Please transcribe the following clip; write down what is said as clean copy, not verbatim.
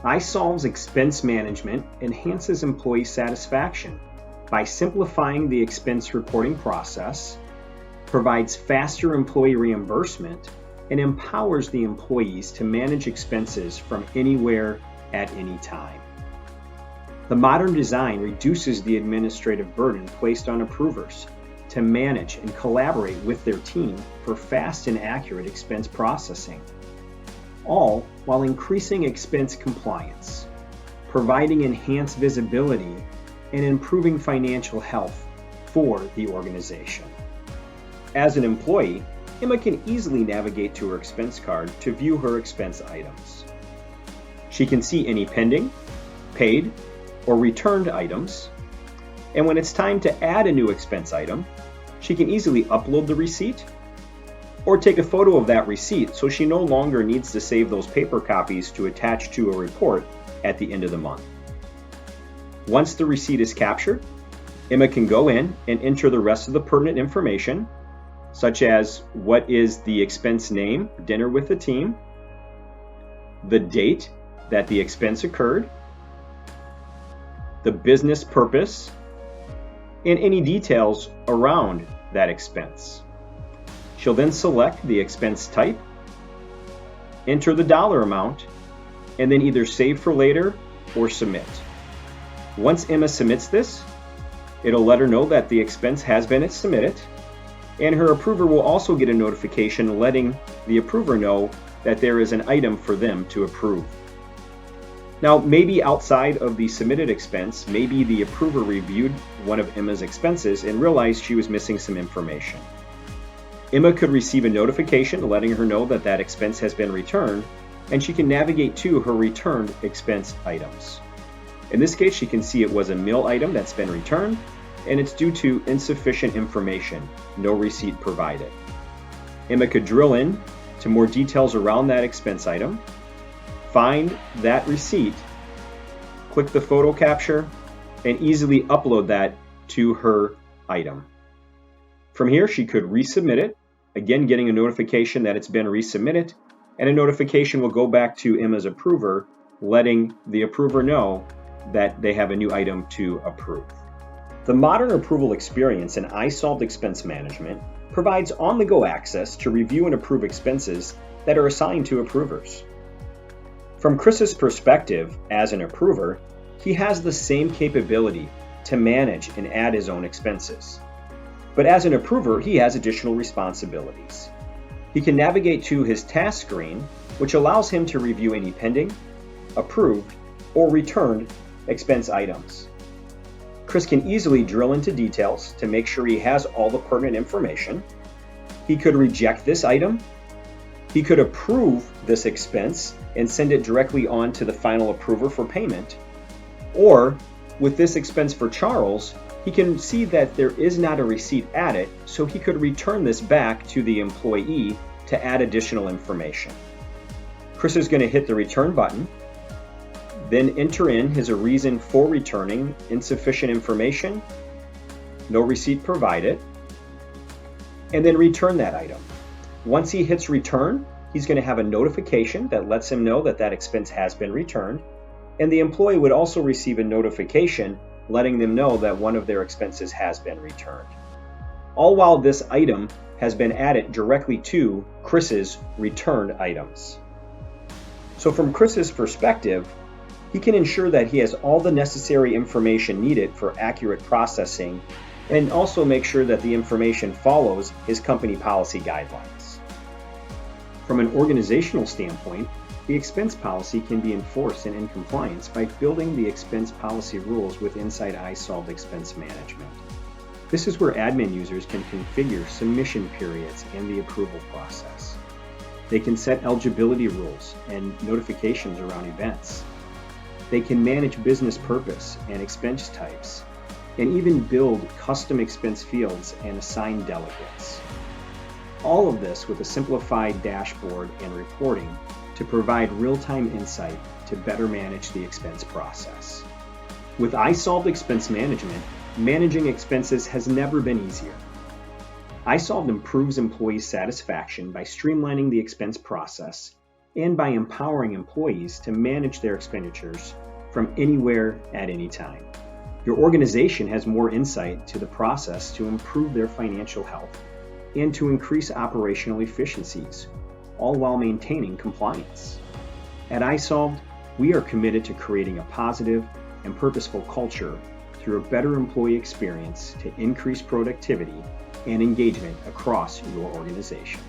iSolve's expense management enhances employee satisfaction by simplifying the expense reporting process, provides faster employee reimbursement, and empowers the employees to manage expenses from anywhere at any time. The modern design reduces the administrative burden placed on approvers to manage and collaborate with their team for fast and accurate expense processing, all while increasing expense compliance, providing enhanced visibility, and improving financial health for the organization. As an employee, Emma can easily navigate to her expense card to view her expense items. She can see any pending, paid, or returned items, and when it's time to add a new expense item, she can easily upload the receipt or take a photo of that receipt so she no longer needs to save those paper copies to attach to a report at the end of the month. Once the receipt is captured, Emma can go in and enter the rest of the pertinent information, such as what is the expense name, dinner with the team, the date that the expense occurred, the business purpose, and any details around that expense. She'll then select the expense type, enter the dollar amount, and then either save for later or submit. Once Emma submits this, it'll let her know that the expense has been submitted, and her approver will also get a notification letting the approver know that there is an item for them to approve. Now, maybe outside of the submitted expense, maybe the approver reviewed one of Emma's expenses and realized she was missing some information. Emma could receive a notification letting her know that that expense has been returned, and she can navigate to her returned expense items. In this case, she can see it was a meal item that's been returned, and it's due to insufficient information, no receipt provided. Emma could drill in to more details around that expense item, find that receipt, click the photo capture, and easily upload that to her item. From here, she could resubmit it, again getting a notification that it's been resubmitted, and a notification will go back to Emma's approver, letting the approver know that they have a new item to approve. The modern approval experience in iSolved Expense Management provides on-the-go access to review and approve expenses that are assigned to approvers. From Chris's perspective as an approver, he has the same capability to manage and add his own expenses. But as an approver, he has additional responsibilities. He can navigate to his task screen, which allows him to review any pending, approved, or returned expense items. Chris can easily drill into details to make sure he has all the pertinent information. He could reject this item. He could approve this expense and send it directly on to the final approver for payment. Or, with this expense for Charles, he can see that there is not a receipt added, so he could return this back to the employee to add additional information. Chris is going to hit the return button, then enter in his reason for returning insufficient information, no receipt provided, and then return that item. Once he hits return, he's going to have a notification that lets him know that that expense has been returned, and the employee would also receive a notification letting them know that one of their expenses has been returned. All while this item has been added directly to Chris's returned items. So from Chris's perspective, he can ensure that he has all the necessary information needed for accurate processing and also make sure that the information follows his company policy guidelines. From an organizational standpoint, the expense policy can be enforced and in compliance by building the expense policy rules with inside iSolved Expense Management. This is where admin users can configure submission periods and the approval process. They can set eligibility rules and notifications around events. They can manage business purpose and expense types, and even build custom expense fields and assign delegates. All of this with a simplified dashboard and reporting to provide real-time insight to better manage the expense process. With iSolved Expense Management, managing expenses has never been easier. iSolved improves employee satisfaction by streamlining the expense process and by empowering employees to manage their expenditures from anywhere at any time. Your organization has more insight to the process to improve their financial health and to increase operational efficiencies, all while maintaining compliance. At iSolved, we are committed to creating a positive and purposeful culture through a better employee experience to increase productivity and engagement across your organization.